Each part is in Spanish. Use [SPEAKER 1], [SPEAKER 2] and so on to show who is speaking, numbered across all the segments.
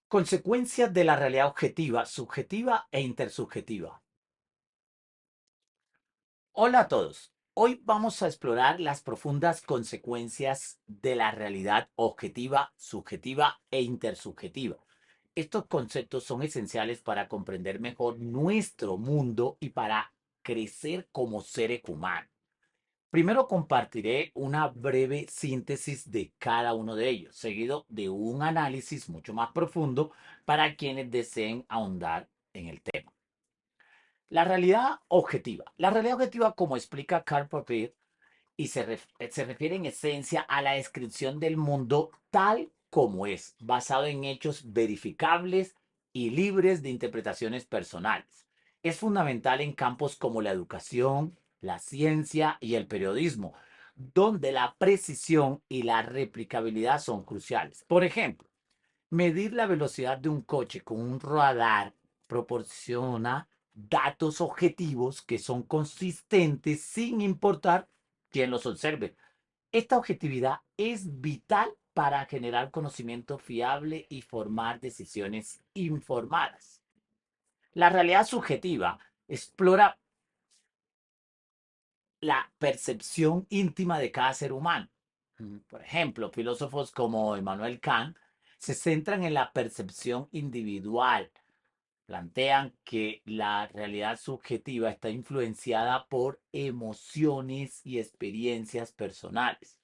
[SPEAKER 1] Consecuencias de la realidad objetiva, subjetiva e intersubjetiva. Hola a todos. Hoy vamos a explorar las profundas consecuencias de la realidad objetiva, subjetiva e intersubjetiva. Estos conceptos son esenciales para comprender mejor nuestro mundo y para crecer como seres humanos. Primero compartiré una breve síntesis de cada uno de ellos, seguido de un análisis mucho más profundo para quienes deseen ahondar en el tema. La realidad objetiva. La realidad objetiva, como explica Karl Popper, y se refiere en esencia a la descripción del mundo tal como es, basado en hechos verificables y libres de interpretaciones personales. Es fundamental en campos como la educación, la ciencia y el periodismo, donde la precisión y la replicabilidad son cruciales. Por ejemplo, medir la velocidad de un coche con un radar proporciona datos objetivos que son consistentes sin importar quién los observe. Esta objetividad es vital para generar conocimiento fiable y formar decisiones informadas. La realidad subjetiva explora la percepción íntima de cada ser humano. Por ejemplo, filósofos como Immanuel Kant se centran en la percepción individual. Plantean que la realidad subjetiva está influenciada por emociones y experiencias personales.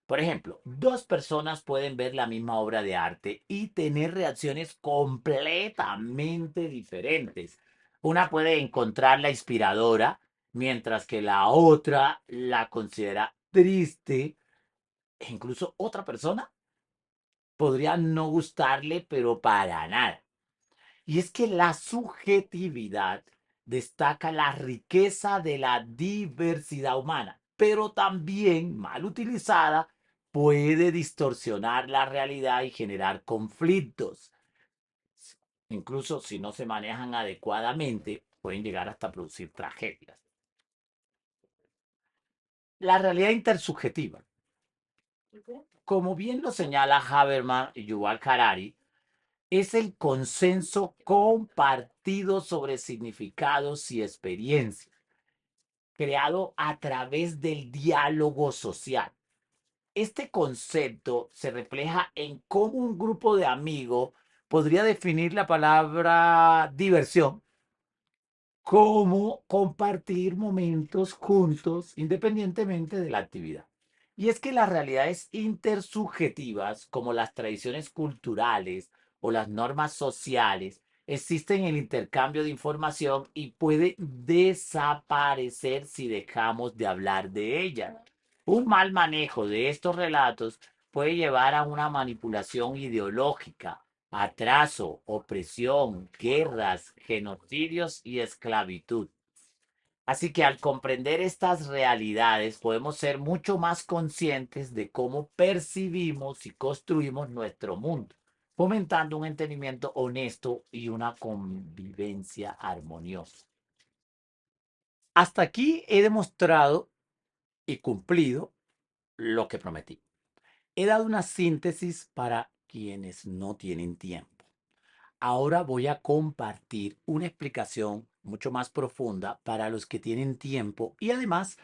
[SPEAKER 1] Por ejemplo, dos personas pueden ver la misma obra de arte y tener reacciones completamente diferentes. Una puede encontrarla inspiradora, mientras que la otra la considera triste. E incluso otra persona podría no gustarle, pero para nada. Y es que la subjetividad destaca la riqueza de la diversidad humana, pero también, mal utilizada, puede distorsionar la realidad y generar conflictos. Incluso si no se manejan adecuadamente, pueden llegar hasta producir tragedias. La realidad intersubjetiva. Como bien lo señala Habermas y Yuval Harari, es el consenso compartido sobre significados y experiencias, creado a través del diálogo social. Este concepto se refleja en cómo un grupo de amigos podría definir la palabra diversión como compartir momentos juntos independientemente de la actividad. Y es que las realidades intersubjetivas, como las tradiciones culturales o las normas sociales, existen en el intercambio de información y pueden desaparecer si dejamos de hablar de ellas. Un mal manejo de estos relatos puede llevar a una manipulación ideológica, atraso, opresión, guerras, genocidios y esclavitud. Así que al comprender estas realidades podemos ser mucho más conscientes de cómo percibimos y construimos nuestro mundo, fomentando un entendimiento honesto y una convivencia armoniosa. Hasta aquí he demostrado y cumplido lo que prometí. He dado una síntesis para quienes no tienen tiempo. Ahora voy a compartir una explicación mucho más profunda para los que tienen tiempo y además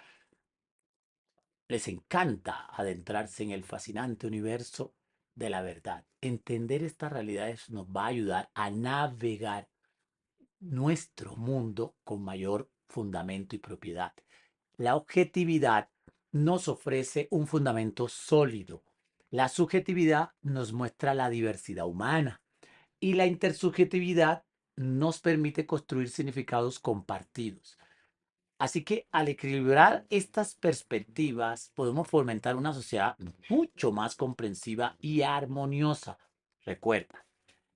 [SPEAKER 1] les encanta adentrarse en el fascinante universo de la verdad. Entender estas realidades nos va a ayudar a navegar nuestro mundo con mayor fundamento y propiedad. La objetividad nos ofrece un fundamento sólido. La subjetividad nos muestra la diversidad humana y la intersubjetividad nos permite construir significados compartidos. Así que al equilibrar estas perspectivas podemos fomentar una sociedad mucho más comprensiva y armoniosa. Recuerda,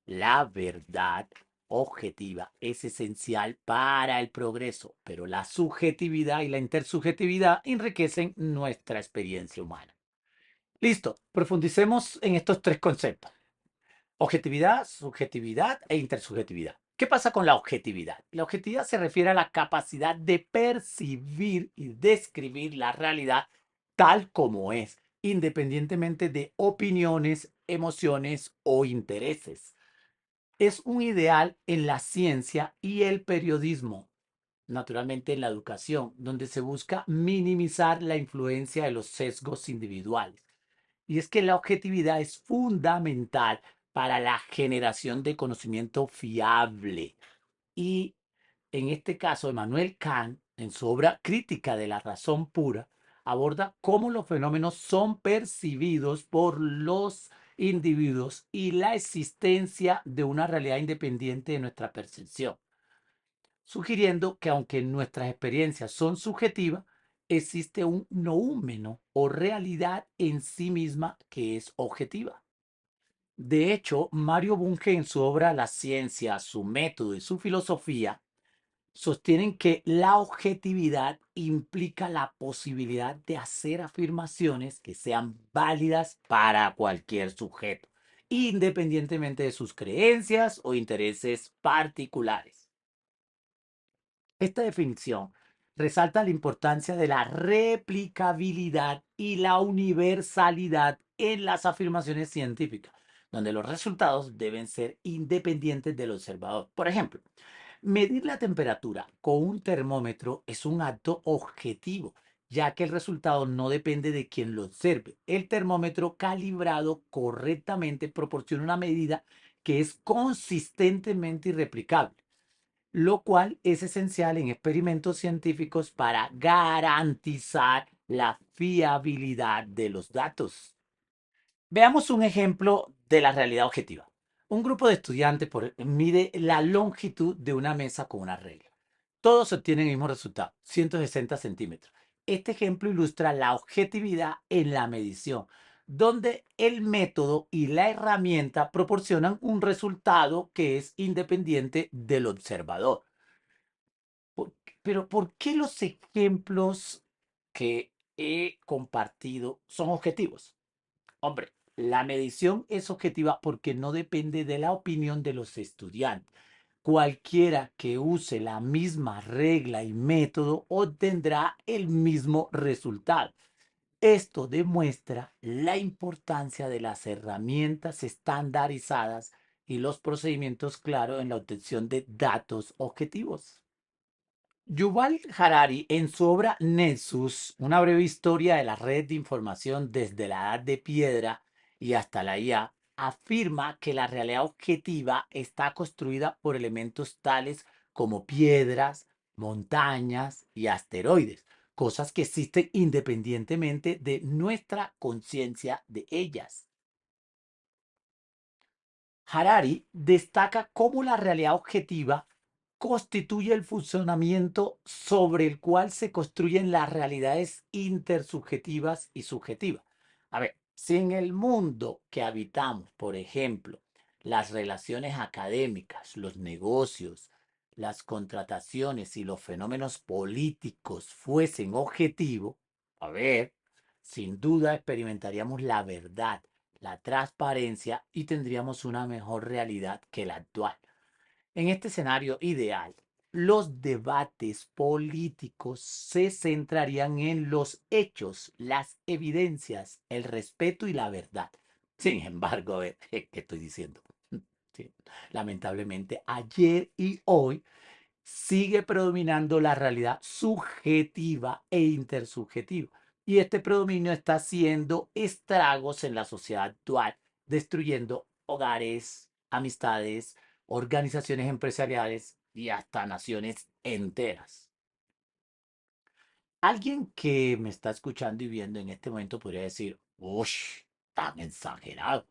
[SPEAKER 1] la verdad objetiva es esencial para el progreso, pero la subjetividad y la intersubjetividad enriquecen nuestra experiencia humana. Listo, profundicemos en estos tres conceptos. Objetividad, subjetividad e intersubjetividad. ¿Qué pasa con la objetividad? La objetividad se refiere a la capacidad de percibir y describir la realidad tal como es, independientemente de opiniones, emociones o intereses. Es un ideal en la ciencia y el periodismo, naturalmente en la educación, donde se busca minimizar la influencia de los sesgos individuales. Y es que la objetividad es fundamental para la generación de conocimiento fiable. Y en este caso, Emmanuel Kant, en su obra Crítica de la razón pura, aborda cómo los fenómenos son percibidos por los individuos y la existencia de una realidad independiente de nuestra percepción, sugiriendo que aunque nuestras experiencias son subjetivas, existe un noúmeno o realidad en sí misma que es objetiva. De hecho, Mario Bunge en su obra La ciencia, su método y su filosofía sostienen que la objetividad implica la posibilidad de hacer afirmaciones que sean válidas para cualquier sujeto, independientemente de sus creencias o intereses particulares. Esta definición resalta la importancia de la replicabilidad y la universalidad en las afirmaciones científicas, donde los resultados deben ser independientes del observador. Por ejemplo, medir la temperatura con un termómetro es un acto objetivo, ya que el resultado no depende de quien lo observe. El termómetro calibrado correctamente proporciona una medida que es consistentemente irreplicable, lo cual es esencial en experimentos científicos para garantizar la fiabilidad de los datos. Veamos un ejemplo de la realidad objetiva. Un grupo de estudiantes mide la longitud de una mesa con una regla. Todos obtienen el mismo resultado, 160 centímetros. Este ejemplo ilustra la objetividad en la medición, donde el método y la herramienta proporcionan un resultado que es independiente del observador. Pero ¿por qué los ejemplos que he compartido son objetivos? Hombre, la medición es objetiva porque no depende de la opinión de los estudiantes. Cualquiera que use la misma regla y método obtendrá el mismo resultado. Esto demuestra la importancia de las herramientas estandarizadas y los procedimientos claros en la obtención de datos objetivos. Yuval Harari, en su obra Nexus, una breve historia de las redes de información desde la edad de piedra y hasta la IA, afirma que la realidad objetiva está construida por elementos tales como piedras, montañas y asteroides, cosas que existen independientemente de nuestra conciencia de ellas. Harari destaca cómo la realidad objetiva constituye el funcionamiento sobre el cual se construyen las realidades intersubjetivas y subjetivas. A ver, si en el mundo que habitamos, por ejemplo, las relaciones académicas, los negocios, las contrataciones y los fenómenos políticos fuesen objetivos, a ver, sin duda experimentaríamos la verdad, la transparencia y tendríamos una mejor realidad que la actual. En este escenario ideal, los debates políticos se centrarían en los hechos, las evidencias, el respeto y la verdad. Sin embargo, a ver, ¿qué estoy diciendo? Sí, lamentablemente, ayer y hoy sigue predominando la realidad subjetiva e intersubjetiva. Y este predominio está haciendo estragos en la sociedad actual, destruyendo hogares, amistades, organizaciones empresariales y hasta naciones enteras. Alguien que me está escuchando y viendo en este momento podría decir, uff, tan exagerado.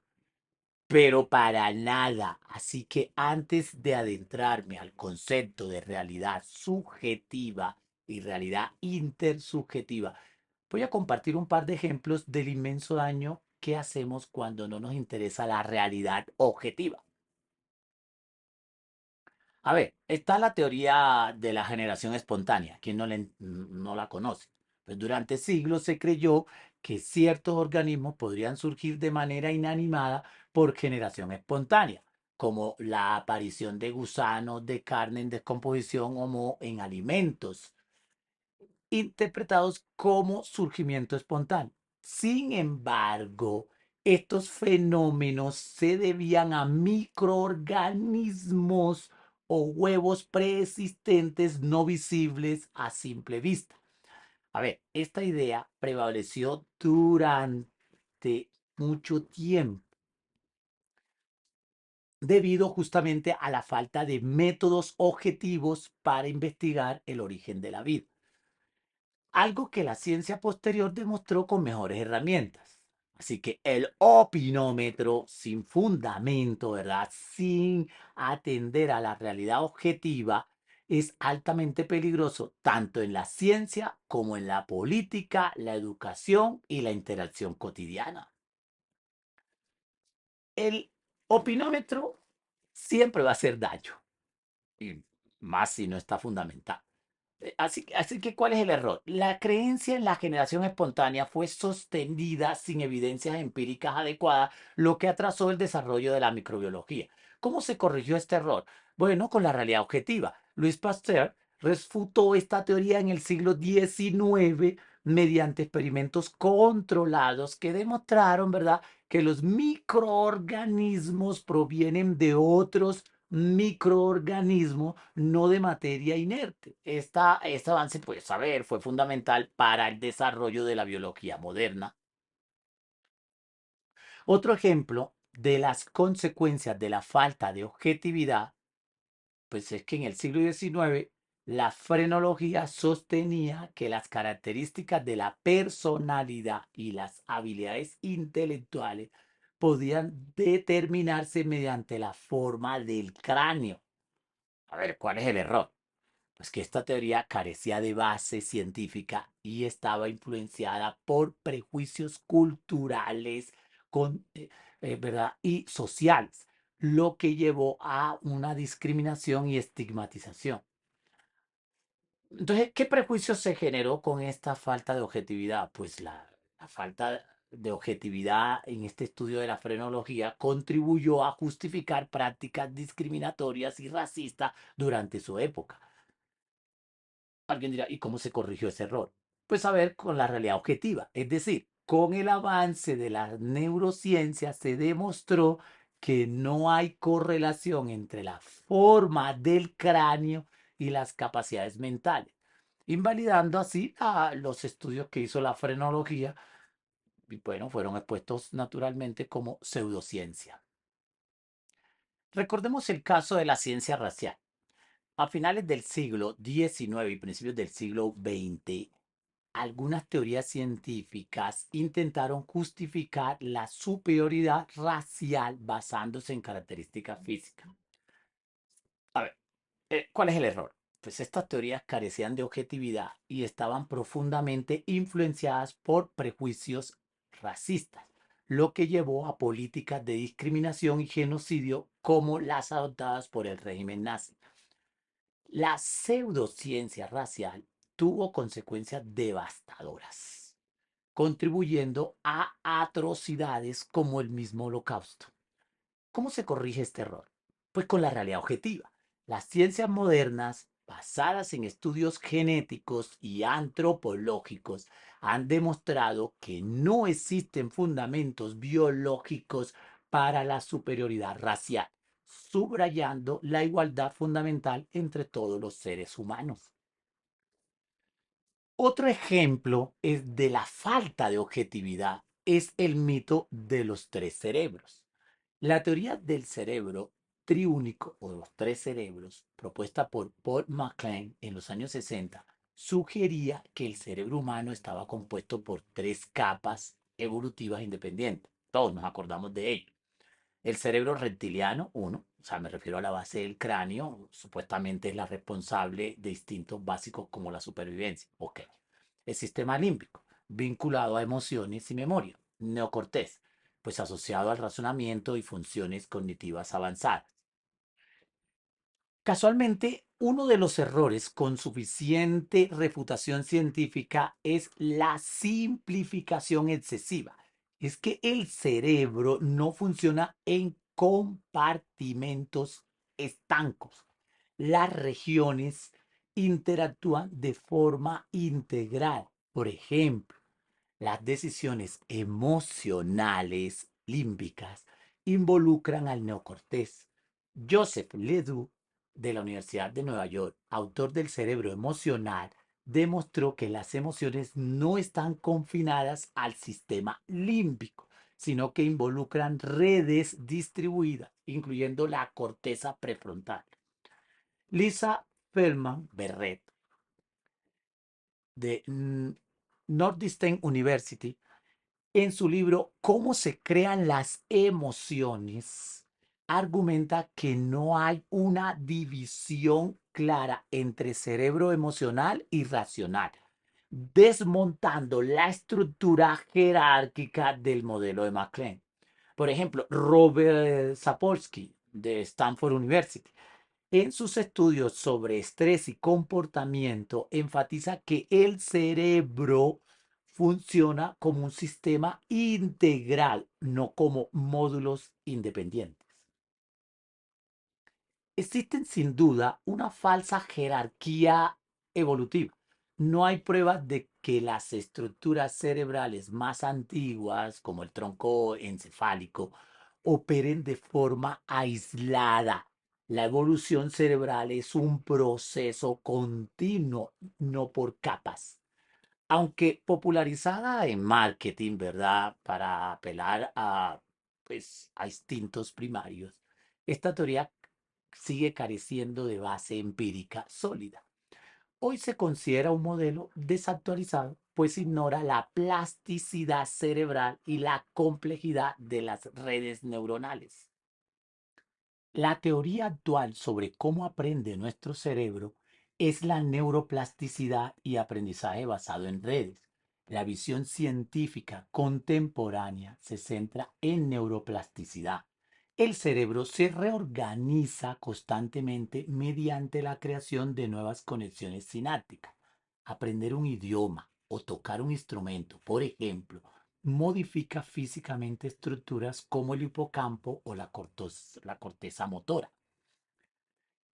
[SPEAKER 1] Pero para nada. Así que antes de adentrarme al concepto de realidad subjetiva y realidad intersubjetiva, voy a compartir un par de ejemplos del inmenso daño que hacemos cuando no nos interesa la realidad objetiva. A ver, está la teoría de la generación espontánea. ¿Quién no la conoce? Pues durante siglos se creyó que ciertos organismos podrían surgir de manera inanimada por generación espontánea, como la aparición de gusanos de carne en descomposición o moho en alimentos, interpretados como surgimiento espontáneo. Sin embargo, Estos fenómenos se debían a microorganismos o huevos preexistentes no visibles a simple vista. A ver, esta idea prevaleció durante mucho tiempo debido justamente a la falta de métodos objetivos para investigar el origen de la vida. Algo que la ciencia posterior demostró con mejores herramientas. Así que el opinómetro sin fundamento, ¿verdad? Sin atender a la realidad objetiva, es altamente peligroso tanto en la ciencia como en la política, la educación y la interacción cotidiana. El opinómetro siempre va a hacer daño, y más si no está fundamentado. Así que, ¿cuál es el error? La creencia en la generación espontánea fue sostenida sin evidencias empíricas adecuadas, lo que atrasó el desarrollo de la microbiología. ¿Cómo se corrigió este error? Bueno, con la realidad objetiva. Louis Pasteur refutó esta teoría en el siglo XIX mediante experimentos controlados que demostraron, ¿verdad?, que los microorganismos provienen de otros microorganismo, no de materia inerte. Este avance, pues, a ver, fue fundamental para el desarrollo de la biología moderna. Otro ejemplo de las consecuencias de la falta de objetividad, pues es que en el siglo XIX la frenología sostenía que las características de la personalidad y las habilidades intelectuales podían determinarse mediante la forma del cráneo. A ver, ¿cuál es el error? Pues que esta teoría carecía de base científica y estaba influenciada por prejuicios culturales ¿verdad?, y sociales, lo que llevó a una discriminación y estigmatización. Entonces, ¿qué prejuicio se generó con esta falta de objetividad? Pues la falta de objetividad en este estudio de la frenología contribuyó a justificar prácticas discriminatorias y racistas durante su época. Alguien dirá, ¿y cómo se corrigió ese error? Pues a ver, con la realidad objetiva. Es decir, con el avance de la neurociencia se demostró que no hay correlación entre la forma del cráneo y las capacidades mentales, invalidando así a los estudios que hizo la frenología y bueno, fueron expuestos naturalmente como pseudociencia. Recordemos el caso de la ciencia racial. A finales del siglo XIX y principios del siglo XX, algunas teorías científicas intentaron justificar la superioridad racial basándose en características físicas. A ver, ¿cuál es el error? Pues estas teorías carecían de objetividad y estaban profundamente influenciadas por prejuicios racistas, lo que llevó a políticas de discriminación y genocidio como las adoptadas por el régimen nazi. La pseudociencia racial tuvo consecuencias devastadoras, contribuyendo a atrocidades como el mismo Holocausto. ¿Cómo se corrige este error? Pues con la realidad objetiva. Las ciencias modernas, basadas en estudios genéticos y antropológicos, han demostrado que no existen fundamentos biológicos para la superioridad racial, subrayando la igualdad fundamental entre todos los seres humanos. Otro ejemplo es de la falta de objetividad es el mito de los tres cerebros. La teoría del cerebro triúnico o de los tres cerebros, propuesta por Paul MacLean en los años 60, sugería que el cerebro humano estaba compuesto por tres capas evolutivas independientes. Todos nos acordamos de ello. El cerebro reptiliano, uno, o sea, me refiero a la base del cráneo, supuestamente es la responsable de instintos básicos como la supervivencia. Ok. El sistema límbico, vinculado a emociones y memoria. Neocortés, pues asociado al razonamiento y funciones cognitivas avanzadas. Casualmente, uno de los errores con suficiente refutación científica es la simplificación excesiva. Es que el cerebro no funciona en compartimentos estancos. Las regiones interactúan de forma integral. Por ejemplo, las decisiones emocionales límbicas involucran al neocortés. Joseph Ledoux, de la Universidad de Nueva York, autor del cerebro emocional, demostró que las emociones no están confinadas al sistema límbico, sino que involucran redes distribuidas, incluyendo la corteza prefrontal. Lisa Feldman Barrett, de Northeastern University, en su libro Cómo se crean las emociones, argumenta que no hay una división clara entre cerebro emocional y racional, desmontando la estructura jerárquica del modelo de MacLean. Por ejemplo, Robert Sapolsky, de Stanford University, en sus estudios sobre estrés y comportamiento, enfatiza que el cerebro funciona como un sistema integral, no como módulos independientes. Existen sin duda una falsa jerarquía evolutiva. No hay pruebas de que las estructuras cerebrales más antiguas, como el tronco encefálico, operen de forma aislada. La evolución cerebral es un proceso continuo, no por capas. Aunque popularizada en marketing, ¿verdad? Para apelar a instintos primarios, esta teoría sigue careciendo de base empírica sólida. Hoy se considera un modelo desactualizado, pues ignora la plasticidad cerebral y la complejidad de las redes neuronales. La teoría actual sobre cómo aprende nuestro cerebro es la neuroplasticidad y aprendizaje basado en redes. La visión científica contemporánea se centra en neuroplasticidad. El cerebro se reorganiza constantemente mediante la creación de nuevas conexiones sinápticas. Aprender un idioma o tocar un instrumento, por ejemplo, modifica físicamente estructuras como el hipocampo o la corteza motora.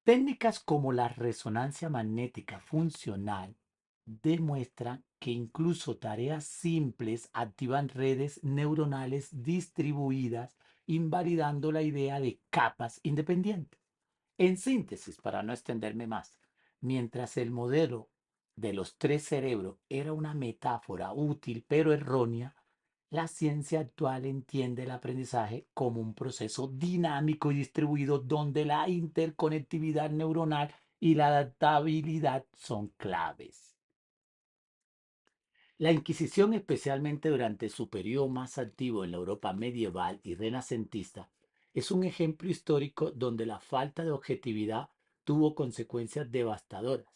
[SPEAKER 1] Técnicas como la resonancia magnética funcional demuestran que incluso tareas simples activan redes neuronales distribuidas, invalidando la idea de capas independientes. En síntesis, para no extenderme más, mientras el modelo de los tres cerebros era una metáfora útil pero errónea, la ciencia actual entiende el aprendizaje como un proceso dinámico y distribuido donde la interconectividad neuronal y la adaptabilidad son claves. La Inquisición, especialmente durante su periodo más activo en la Europa medieval y renacentista, es un ejemplo histórico donde la falta de objetividad tuvo consecuencias devastadoras.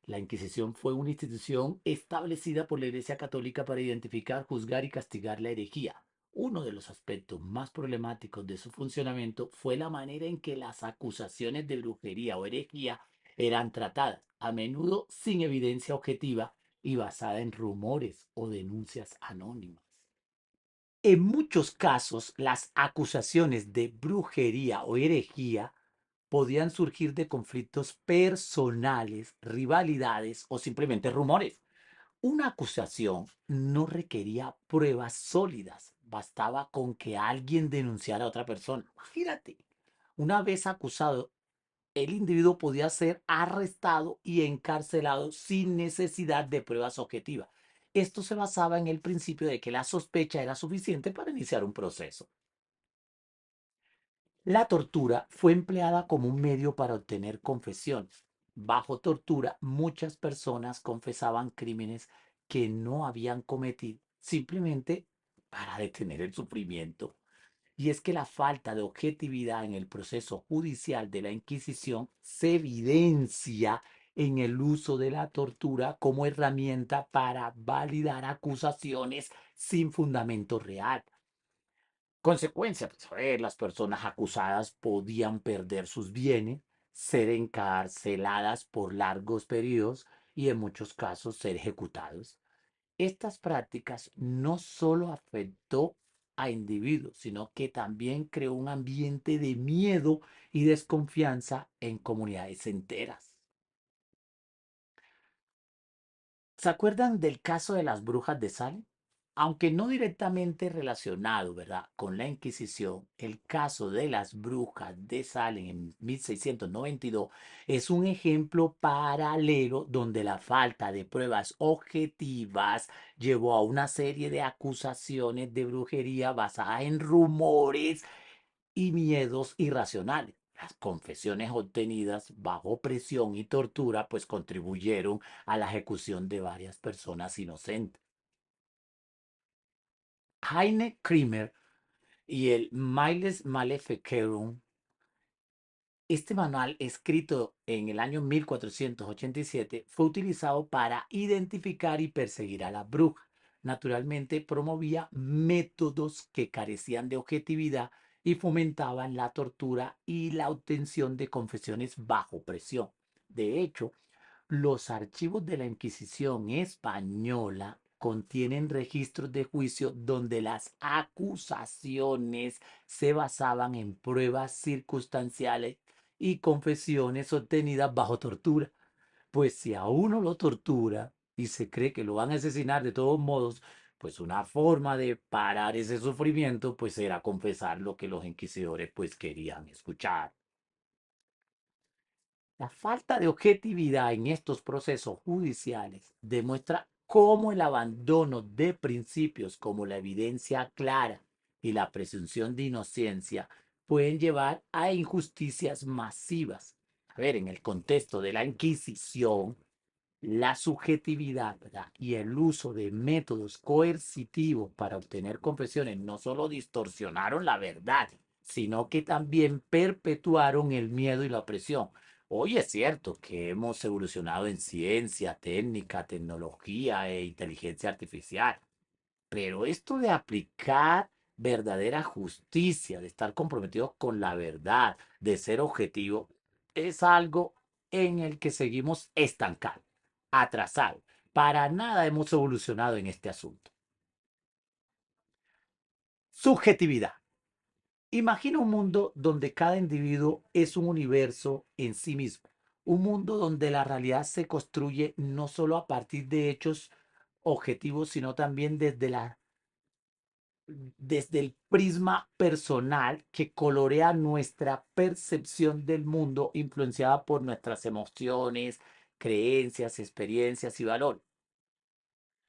[SPEAKER 1] La Inquisición fue una institución establecida por la Iglesia Católica para identificar, juzgar y castigar la herejía. Uno de los aspectos más problemáticos de su funcionamiento fue la manera en que las acusaciones de brujería o herejía eran tratadas, a menudo sin evidencia objetiva y basada en rumores o denuncias anónimas. En muchos casos, las acusaciones de brujería o herejía podían surgir de conflictos personales, rivalidades o simplemente rumores. Una acusación no requería pruebas sólidas, bastaba con que alguien denunciara a otra persona. Imagínate, una vez acusado, el individuo podía ser arrestado y encarcelado sin necesidad de pruebas objetivas. Esto se basaba en el principio de que la sospecha era suficiente para iniciar un proceso. La tortura fue empleada como un medio para obtener confesiones. Bajo tortura, muchas personas confesaban crímenes que no habían cometido, simplemente para detener el sufrimiento. Y es que la falta de objetividad en el proceso judicial de la Inquisición se evidencia en el uso de la tortura como herramienta para validar acusaciones sin fundamento real. Consecuencia, pues, las personas acusadas podían perder sus bienes, ser encarceladas por largos periodos y en muchos casos ser ejecutados. Estas prácticas no solo afectó a individuos, sino que también creó un ambiente de miedo y desconfianza en comunidades enteras. ¿Se acuerdan del caso de las brujas de Salem? Aunque no directamente relacionado, ¿verdad?, con la Inquisición, el caso de las brujas de Salem en 1692 es un ejemplo paralelo donde la falta de pruebas objetivas llevó a una serie de acusaciones de brujería basadas en rumores y miedos irracionales. Las confesiones obtenidas bajo presión y tortura pues contribuyeron a la ejecución de varias personas inocentes. Heine Kremer y el Miles Maleficarum. Este manual, escrito en el año 1487, fue utilizado para identificar y perseguir a las brujas. Naturalmente, promovía métodos que carecían de objetividad y fomentaban la tortura y la obtención de confesiones bajo presión. De hecho, los archivos de la Inquisición española contienen registros de juicio donde las acusaciones se basaban en pruebas circunstanciales y confesiones obtenidas bajo tortura. Pues si a uno lo tortura y se cree que lo van a asesinar de todos modos, pues una forma de parar ese sufrimiento pues era confesar lo que los inquisidores pues querían escuchar. La falta de objetividad en estos procesos judiciales demuestra cómo el abandono de principios como la evidencia clara y la presunción de inocencia pueden llevar a injusticias masivas. A ver, en el contexto de la Inquisición, la subjetividad, ¿verdad?, y el uso de métodos coercitivos para obtener confesiones no solo distorsionaron la verdad, sino que también perpetuaron el miedo y la opresión. Hoy es cierto que hemos evolucionado en ciencia, técnica, tecnología e inteligencia artificial, pero esto de aplicar verdadera justicia, de estar comprometidos con la verdad, de ser objetivo, es algo en el que seguimos estancados, atrasados. Para nada hemos evolucionado en este asunto. Subjetividad. Imagina un mundo donde cada individuo es un universo en sí mismo. Un mundo donde la realidad se construye no solo a partir de hechos objetivos, sino también desde el prisma personal que colorea nuestra percepción del mundo, influenciada por nuestras emociones, creencias, experiencias y valores.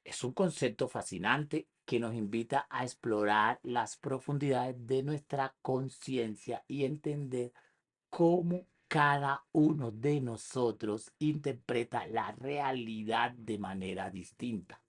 [SPEAKER 1] Es un concepto fascinante que nos invita a explorar las profundidades de nuestra conciencia y entender cómo cada uno de nosotros interpreta la realidad de manera distinta.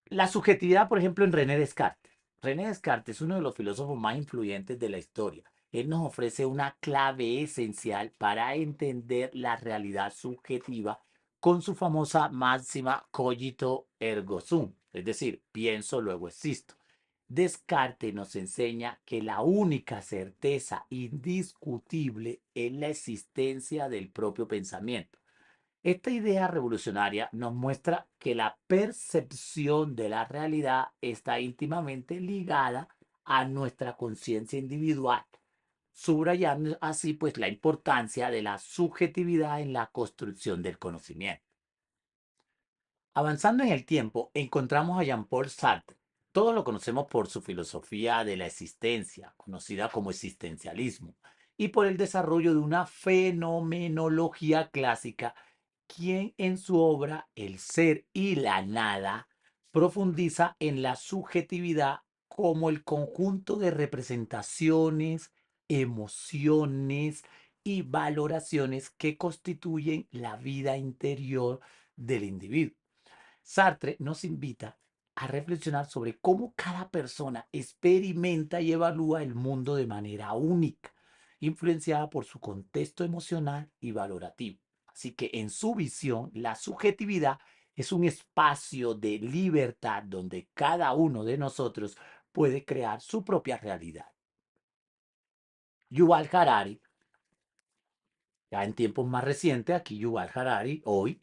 [SPEAKER 1] La subjetividad, por ejemplo, en René Descartes. René Descartes es uno de los filósofos más influyentes de la historia. Él nos ofrece una clave esencial para entender la realidad subjetiva con su famosa máxima cogito ergo sum, es decir, pienso, luego existo. Descartes nos enseña que la única certeza indiscutible es la existencia del propio pensamiento. Esta idea revolucionaria nos muestra que la percepción de la realidad está íntimamente ligada a nuestra conciencia individual, subrayando así pues la importancia de la subjetividad en la construcción del conocimiento. Avanzando en el tiempo, encontramos a Jean-Paul Sartre. Todos lo conocemos por su filosofía de la existencia, conocida como existencialismo, y por el desarrollo de una fenomenología clásica, quien en su obra El ser y la nada profundiza en la subjetividad como el conjunto de representaciones, emociones y valoraciones que constituyen la vida interior del individuo. Sartre nos invita a reflexionar sobre cómo cada persona experimenta y evalúa el mundo de manera única, influenciada por su contexto emocional y valorativo. Así que en su visión, la subjetividad es un espacio de libertad donde cada uno de nosotros puede crear su propia realidad. Yuval Harari, ya en tiempos más recientes, aquí Yuval Harari, hoy,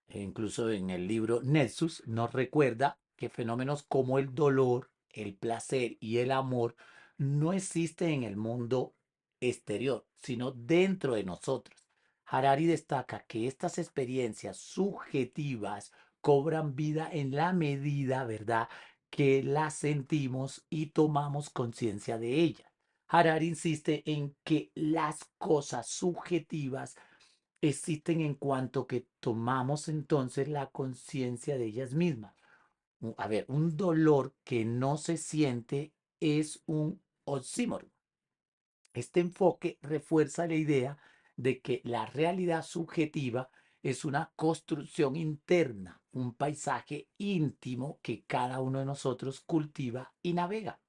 [SPEAKER 1] incluso en el libro Nexus, nos recuerda que fenómenos como el dolor, el placer y el amor no existen en el mundo exterior, sino dentro de nosotros. Harari destaca que estas experiencias subjetivas cobran vida en la medida, ¿verdad?, que las sentimos y tomamos conciencia de ellas. Harari insiste en que las cosas subjetivas existen en cuanto que tomamos entonces la conciencia de ellas mismas. A ver, un dolor que no se siente es un oxímoron. Este enfoque refuerza la idea de que la realidad subjetiva es una construcción interna, un paisaje íntimo que cada uno de nosotros cultiva y navega.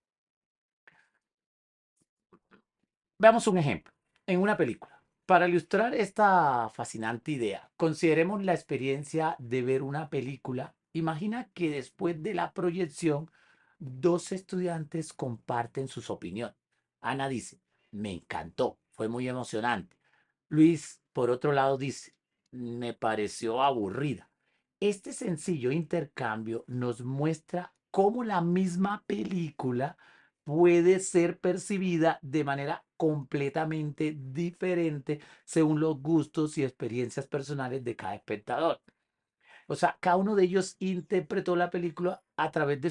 [SPEAKER 1] Veamos un ejemplo en una película. Para ilustrar esta fascinante idea, consideremos la experiencia de ver una película. Imagina que después de la proyección, dos estudiantes comparten sus opiniones. Ana dice, me encantó, fue muy emocionante. Luis, por otro lado, dice, me pareció aburrida. Este sencillo intercambio nos muestra cómo la misma película puede ser percibida de manera completamente diferente según los gustos y experiencias personales de cada espectador. O sea, cada uno de ellos interpretó la película a través de,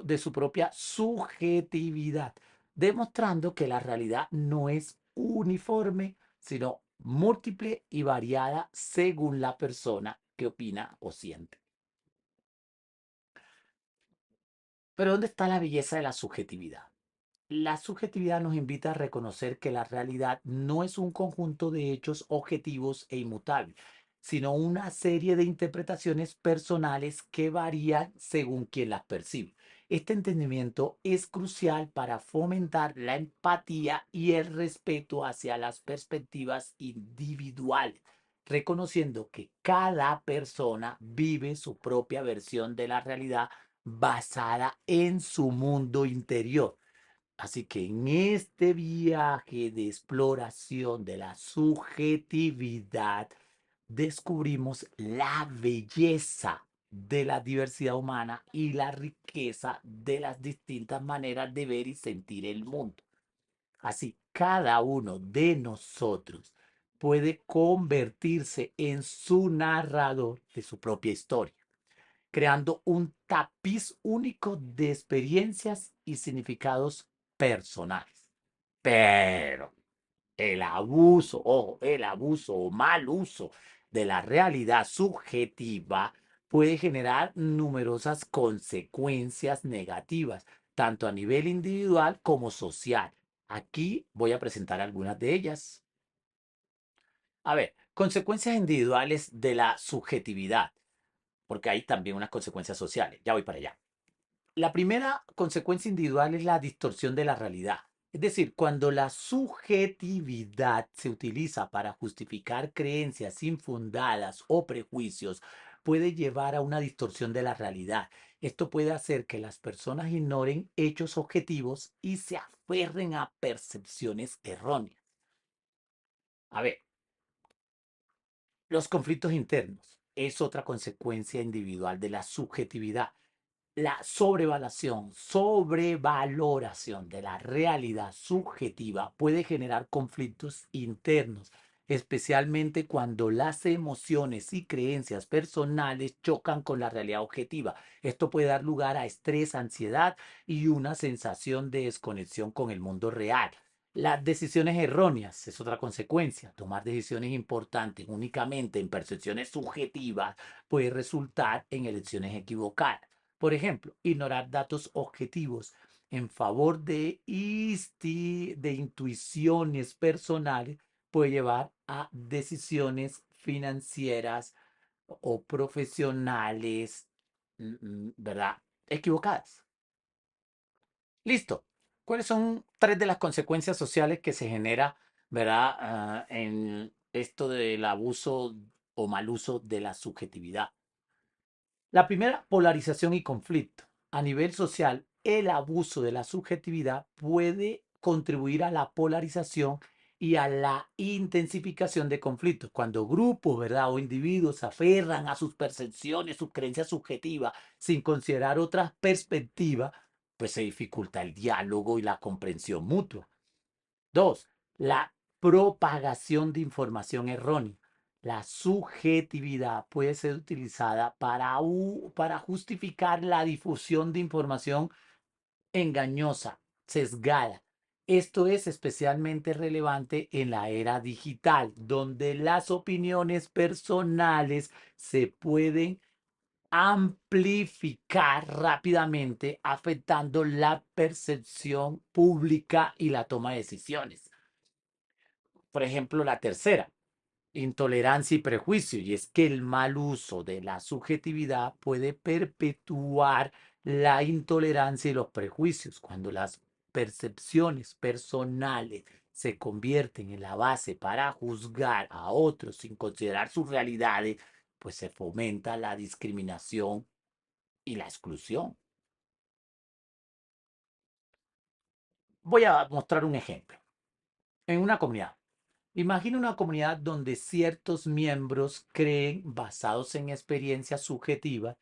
[SPEAKER 1] de su propia subjetividad, demostrando que la realidad no es uniforme, sino múltiple y variada según la persona que opina o siente. Pero ¿dónde está la belleza de la subjetividad? La subjetividad nos invita a reconocer que la realidad no es un conjunto de hechos objetivos e inmutables, sino una serie de interpretaciones personales que varían según quien las percibe. Este entendimiento es crucial para fomentar la empatía y el respeto hacia las perspectivas individuales, reconociendo que cada persona vive su propia versión de la realidad basada en su mundo interior. Así que en este viaje de exploración de la subjetividad, descubrimos la belleza de la diversidad humana y la riqueza de las distintas maneras de ver y sentir el mundo. Así, cada uno de nosotros puede convertirse en su narrador de su propia historia, creando un tapiz único de experiencias y significados personales. Pero el abuso, ojo, el abuso o mal uso de la realidad subjetiva puede generar numerosas consecuencias negativas, tanto a nivel individual como social. Aquí voy a presentar algunas de ellas. A ver, consecuencias individuales de la subjetividad, porque hay también unas consecuencias sociales. Ya voy para allá. La primera consecuencia individual es la distorsión de la realidad. Es decir, cuando la subjetividad se utiliza para justificar creencias infundadas o prejuicios, puede llevar a una distorsión de la realidad. Esto puede hacer que las personas ignoren hechos objetivos y se aferren a percepciones erróneas. A ver, los conflictos internos es otra consecuencia individual de la subjetividad. La sobrevaloración de la realidad subjetiva puede generar conflictos internos, especialmente cuando las emociones y creencias personales chocan con la realidad objetiva. Esto puede dar lugar a estrés, ansiedad y una sensación de desconexión con el mundo real. Las decisiones erróneas es otra consecuencia. Tomar decisiones importantes únicamente en percepciones subjetivas puede resultar en elecciones equivocadas. Por ejemplo, ignorar datos objetivos en favor de intuiciones personales puede llevar a decisiones financieras o profesionales, ¿verdad? Equivocadas. Listo. ¿Cuáles son tres de las consecuencias sociales que se genera, ¿verdad? En esto del abuso o mal uso de la subjetividad. La primera, polarización y conflicto. A nivel social, el abuso de la subjetividad puede contribuir a la polarización y a la intensificación de conflictos. Cuando grupos, ¿verdad?, o individuos se aferran a sus percepciones, sus creencias subjetivas, sin considerar otras perspectivas, pues se dificulta el diálogo y la comprensión mutua. Dos, la propagación de información errónea. La subjetividad puede ser utilizada para justificar la difusión de información engañosa, sesgada. Esto es especialmente relevante en la era digital, donde las opiniones personales se pueden amplificar rápidamente, afectando la percepción pública y la toma de decisiones. Por ejemplo, la tercera, intolerancia y prejuicio, y es que el mal uso de la subjetividad puede perpetuar la intolerancia y los prejuicios. Cuando las percepciones personales se convierten en la base para juzgar a otros sin considerar sus realidades, pues se fomenta la discriminación y la exclusión. Voy a mostrar un ejemplo. En una comunidad, imagina una comunidad donde ciertos miembros creen, basados en experiencias subjetivas,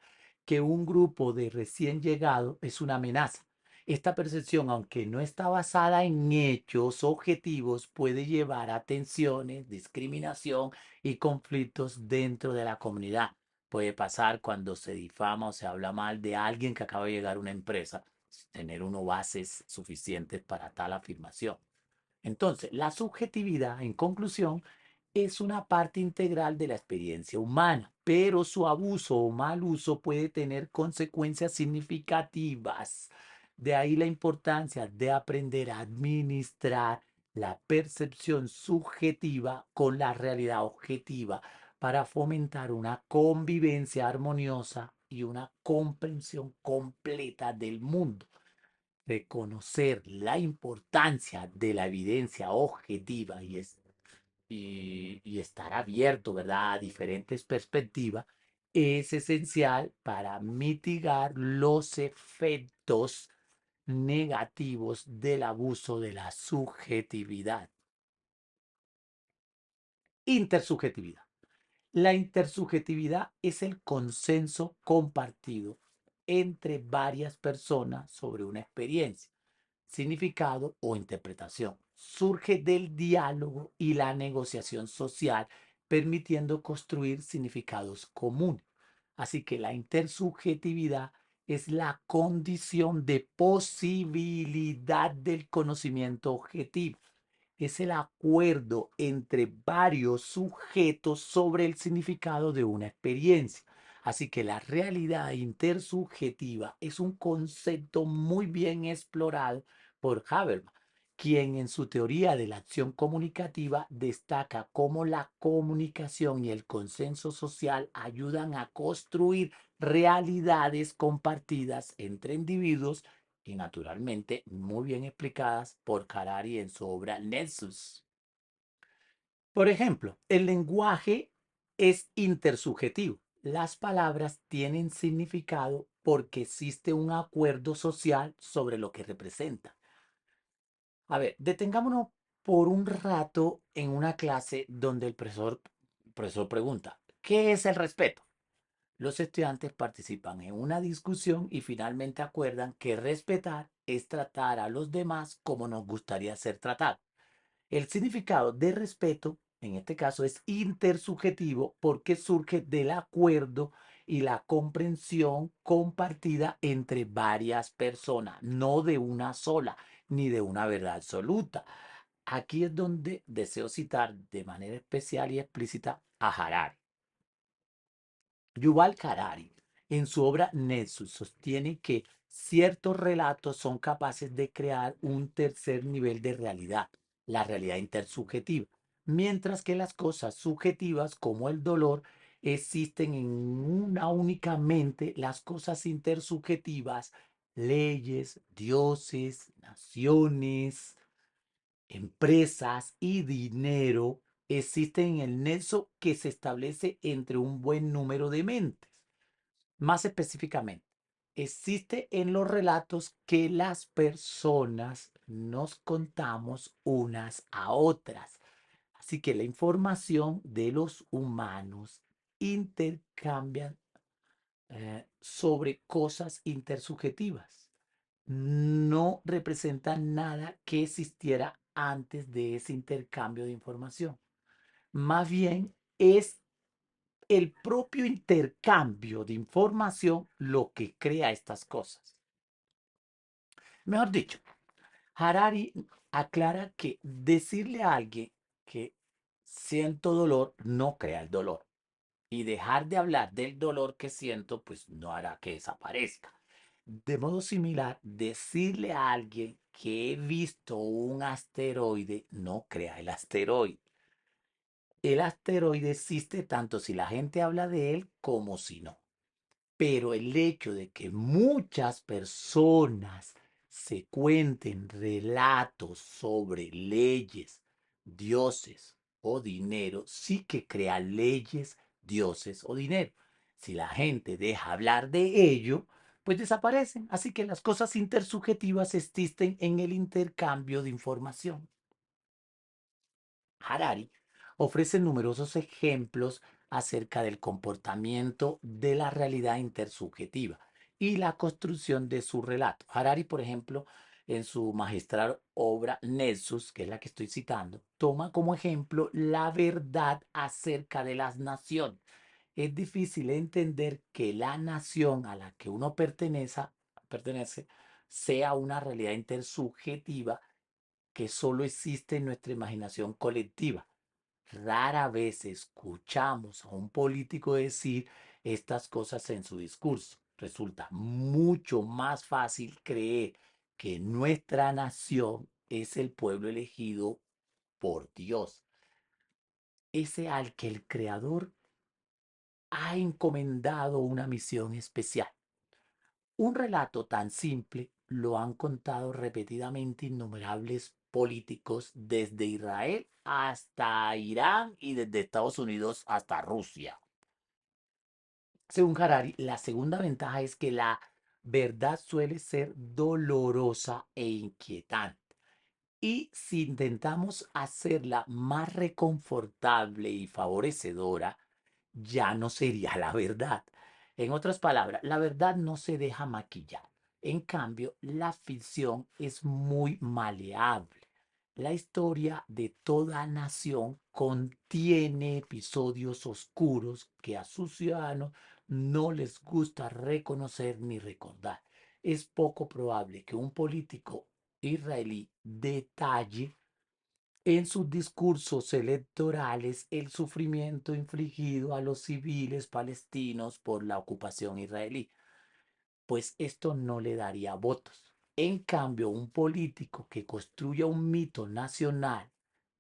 [SPEAKER 1] que un grupo de recién llegados es una amenaza. Esta percepción, aunque no está basada en hechos objetivos, puede llevar a tensiones, discriminación y conflictos dentro de la comunidad. Puede pasar cuando se difama o se habla mal de alguien que acaba de llegar a una empresa, sin tener uno bases suficientes para tal afirmación. Entonces, la subjetividad, en conclusión, es una parte integral de la experiencia humana, pero su abuso o mal uso puede tener consecuencias significativas. De ahí la importancia de aprender a administrar la percepción subjetiva con la realidad objetiva para fomentar una convivencia armoniosa y una comprensión completa del mundo. Reconocer la importancia de la evidencia objetiva y estar abierto, ¿verdad?, a diferentes perspectivas es esencial para mitigar los efectos negativos del abuso de la subjetividad. Intersubjetividad. La intersubjetividad es el consenso compartido entre varias personas sobre una experiencia, significado o interpretación. Surge del diálogo y la negociación social, permitiendo construir significados comunes. Así que la intersubjetividad es la condición de posibilidad del conocimiento objetivo. Es el acuerdo entre varios sujetos sobre el significado de una experiencia. Así que la realidad intersubjetiva es un concepto muy bien explorado por Habermas, quien en su teoría de la acción comunicativa destaca cómo la comunicación y el consenso social ayudan a construir realidades compartidas entre individuos y naturalmente muy bien explicadas por Harari en su obra Nexus. Por ejemplo, el lenguaje es intersubjetivo. Las palabras tienen significado porque existe un acuerdo social sobre lo que representan. A ver, detengámonos por un rato en una clase donde el profesor pregunta, ¿qué es el respeto? Los estudiantes participan en una discusión y finalmente acuerdan que respetar es tratar a los demás como nos gustaría ser tratados. El significado de respeto, en este caso, es intersubjetivo porque surge del acuerdo y la comprensión compartida entre varias personas, no de una sola, ni de una verdad absoluta. Aquí es donde deseo citar de manera especial y explícita a Harari. Yuval Harari, en su obra Nexus, sostiene que ciertos relatos son capaces de crear un tercer nivel de realidad, la realidad intersubjetiva, mientras que las cosas subjetivas, como el dolor, existen en una única mente. Las cosas intersubjetivas, leyes, dioses, naciones, empresas y dinero, existen en el nexo que se establece entre un buen número de mentes. Más específicamente, existe en los relatos que las personas nos contamos unas a otras. Así que la información de los humanos intercambian sobre cosas intersubjetivas. No representa nada que existiera antes de ese intercambio de información. Más bien es el propio intercambio de información lo que crea estas cosas. Mejor dicho, Harari aclara que decirle a alguien que siento dolor no crea el dolor. Y dejar de hablar del dolor que siento, pues no hará que desaparezca. De modo similar, decirle a alguien que he visto un asteroide no crea el asteroide. El asteroide existe tanto si la gente habla de él como si no. Pero el hecho de que muchas personas se cuenten relatos sobre leyes, dioses o dinero, sí que crea leyes, dioses o dinero. Si la gente deja hablar de ello, pues desaparecen. Así que las cosas intersubjetivas existen en el intercambio de información. Harari ofrece numerosos ejemplos acerca del comportamiento de la realidad intersubjetiva y la construcción de su relato. Harari, por ejemplo, en su magistral obra Nessus, que es la que estoy citando, toma como ejemplo la verdad acerca de las naciones. Es difícil entender que la nación a la que uno pertenece sea una realidad intersubjetiva que solo existe en nuestra imaginación colectiva. Rara vez escuchamos a un político decir estas cosas en su discurso. Resulta mucho más fácil creer que nuestra nación es el pueblo elegido por Dios, ese al que el Creador ha encomendado una misión especial. Un relato tan simple lo han contado repetidamente innumerables políticos desde Israel hasta Irán y desde Estados Unidos hasta Rusia. Según Harari, la segunda ventaja es que la verdad suele ser dolorosa e inquietante. Y si intentamos hacerla más reconfortable y favorecedora, ya no sería la verdad. En otras palabras, la verdad no se deja maquillar. En cambio, la ficción es muy maleable. La historia de toda nación contiene episodios oscuros que a sus ciudadanos no les gusta reconocer ni recordar. Es poco probable que un político israelí detalle en sus discursos electorales el sufrimiento infligido a los civiles palestinos por la ocupación israelí, pues esto no le daría votos. En cambio, un político que construya un mito nacional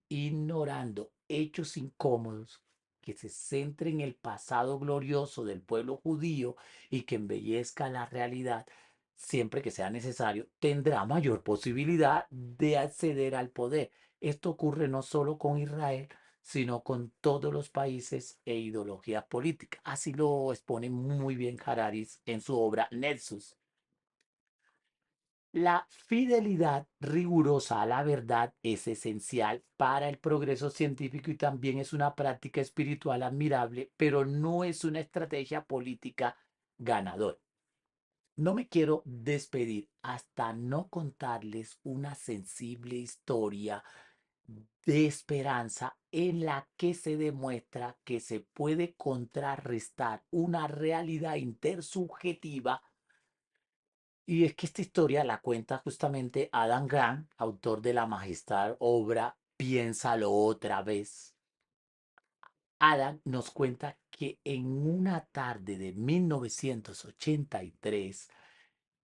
[SPEAKER 1] ignorando hechos incómodos, que se centre en el pasado glorioso del pueblo judío y que embellezca la realidad, siempre que sea necesario, tendrá mayor posibilidad de acceder al poder. Esto ocurre no solo con Israel, sino con todos los países e ideologías políticas. Así lo expone muy bien Harari en su obra Nexus. La fidelidad rigurosa a la verdad es esencial para el progreso científico y también es una práctica espiritual admirable, pero no es una estrategia política ganadora. No me quiero despedir hasta no contarles una sensible historia de esperanza en la que se demuestra que se puede contrarrestar una realidad intersubjetiva, y es que esta historia la cuenta justamente Adam Grant, autor de la magistral obra Piénsalo otra vez. Adam nos cuenta que en una tarde de 1983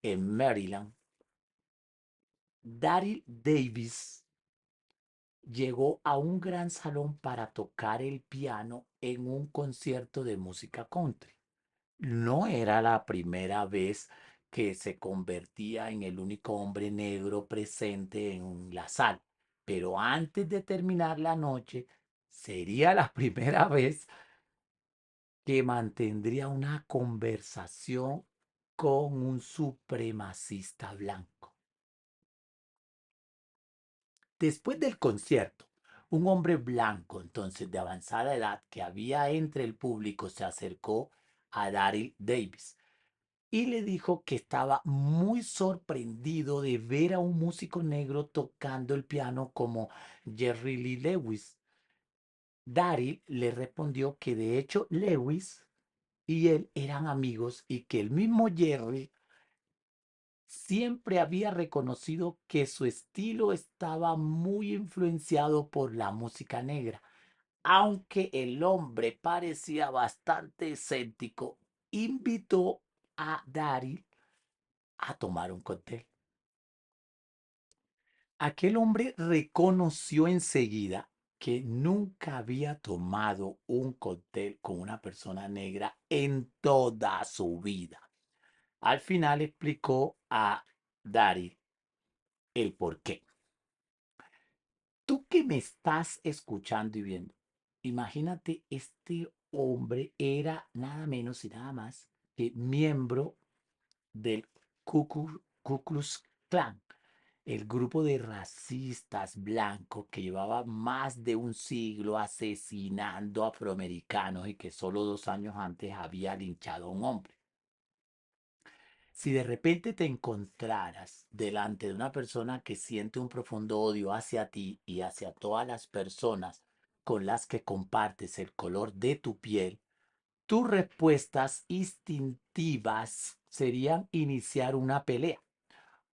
[SPEAKER 1] en Maryland, Daryl Davis llegó a un gran salón para tocar el piano en un concierto de música country. No era la primera vez que se convertía en el único hombre negro presente en la sala, pero antes de terminar la noche, sería la primera vez que mantendría una conversación con un supremacista blanco. Después del concierto, un hombre blanco, entonces de avanzada edad, que había entre el público, se acercó a Daryl Davis y le dijo que estaba muy sorprendido de ver a un músico negro tocando el piano como Jerry Lee Lewis. Daryl le respondió que de hecho Lewis y él eran amigos y que el mismo Jerry siempre había reconocido que su estilo estaba muy influenciado por la música negra. Aunque el hombre parecía bastante escéptico, invitó a Daryl a tomar un cóctel. Aquel hombre reconoció enseguida que nunca había tomado un cóctel con una persona negra en toda su vida. Al final explicó a Daryl el por qué. Tú que me estás escuchando y viendo, imagínate, este hombre era nada menos y nada más que miembro del Ku Klux Klan, el grupo de racistas blancos que llevaba más de un siglo asesinando afroamericanos y que solo 2 años antes había linchado a un hombre. Si de repente te encontraras delante de una persona que siente un profundo odio hacia ti y hacia todas las personas con las que compartes el color de tu piel, tus respuestas instintivas serían iniciar una pelea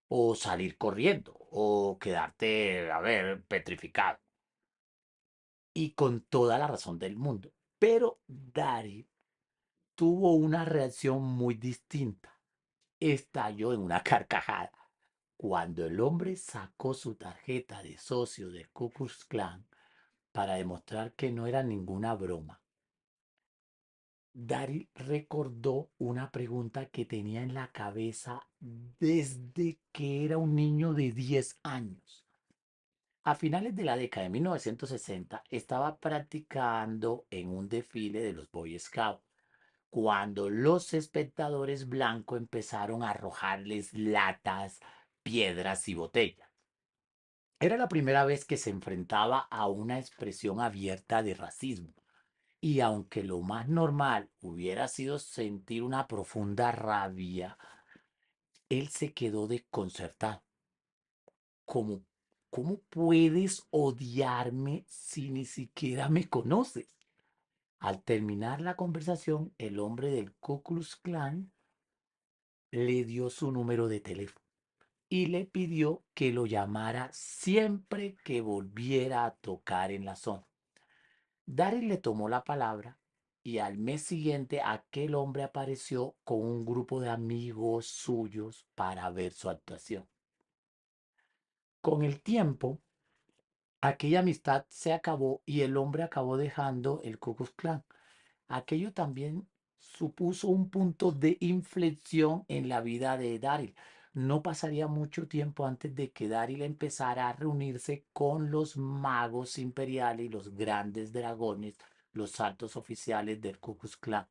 [SPEAKER 1] o salir corriendo o quedarte, a ver, petrificado. Y con toda la razón del mundo. Pero Dari tuvo una reacción muy distinta. Estalló en una carcajada cuando el hombre sacó su tarjeta de socio del Ku Klux Klan para demostrar que no era ninguna broma. Daryl recordó una pregunta que tenía en la cabeza desde que era un niño de 10 años. A finales de la década de 1960 estaba practicando en un desfile de los Boy Scouts cuando los espectadores blancos empezaron a arrojarles latas, piedras y botellas. Era la primera vez que se enfrentaba a una expresión abierta de racismo. Y aunque lo más normal hubiera sido sentir una profunda rabia, él se quedó desconcertado. ¿Cómo, cómo puedes odiarme si ni siquiera me conoces? Al terminar la conversación, el hombre del Ku Klux Klan le dio su número de teléfono y le pidió que lo llamara siempre que volviera a tocar en la zona. Daryl le tomó la palabra y al mes siguiente aquel hombre apareció con un grupo de amigos suyos para ver su actuación. Con el tiempo, aquella amistad se acabó y el hombre acabó dejando el Ku Klux Klan. Aquello también supuso un punto de inflexión en la vida de Daryl. No pasaría mucho tiempo antes de que Daryl empezara a reunirse con los magos imperiales y los grandes dragones, los altos oficiales del Ku Klux Klan,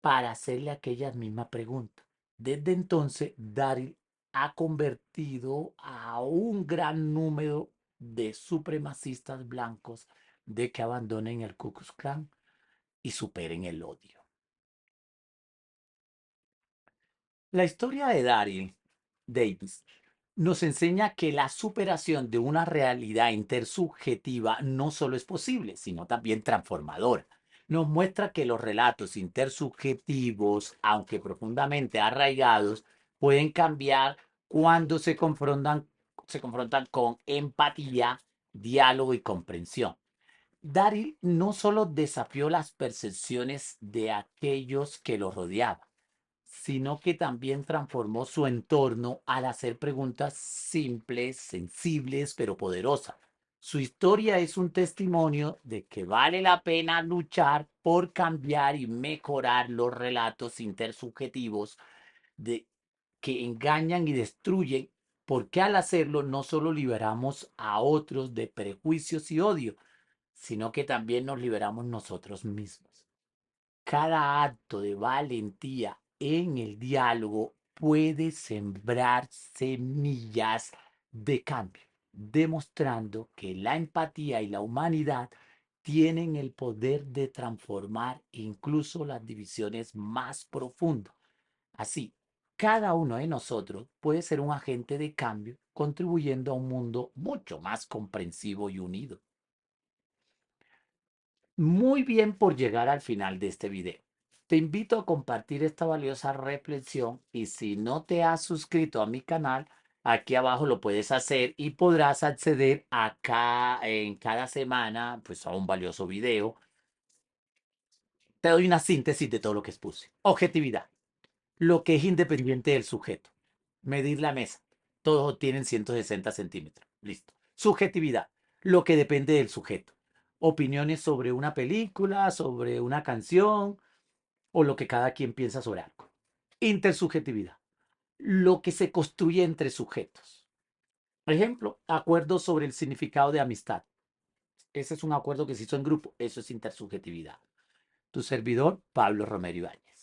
[SPEAKER 1] para hacerle aquella misma pregunta. Desde entonces, Daryl ha convertido a un gran número de supremacistas blancos de que abandonen el Ku Klux Klan y superen el odio. La historia de Daryl Davis nos enseña que la superación de una realidad intersubjetiva no solo es posible, sino también transformadora. Nos muestra que los relatos intersubjetivos, aunque profundamente arraigados, pueden cambiar cuando se confrontan con empatía, diálogo y comprensión. Daryl no solo desafió las percepciones de aquellos que lo rodeaban, sino que también transformó su entorno al hacer preguntas simples, sensibles, pero poderosas. Su historia es un testimonio de que vale la pena luchar por cambiar y mejorar los relatos intersubjetivos de, que engañan y destruyen, porque al hacerlo no solo liberamos a otros de prejuicios y odio, sino que también nos liberamos nosotros mismos. Cada acto de valentía en el diálogo puede sembrar semillas de cambio, demostrando que la empatía y la humanidad tienen el poder de transformar incluso las divisiones más profundas. Así, cada uno de nosotros puede ser un agente de cambio, contribuyendo a un mundo mucho más comprensivo y unido. Muy bien por llegar al final de este video. Te invito a compartir esta valiosa reflexión y si no te has suscrito a mi canal, aquí abajo lo puedes hacer y podrás acceder acá en cada semana pues a un valioso video. Te doy una síntesis de todo lo que expuse. Objetividad, lo que es independiente del sujeto. Medir la mesa. Todos tienen 160 centímetros. Listo. Subjetividad, lo que depende del sujeto. Opiniones sobre una película, sobre una canción o lo que cada quien piensa sobre algo. Intersubjetividad, lo que se construye entre sujetos. Por ejemplo, acuerdos sobre el significado de amistad. Ese es un acuerdo que se hizo en grupo. Eso es intersubjetividad. Tu servidor, Pablo Romero Ibáñez.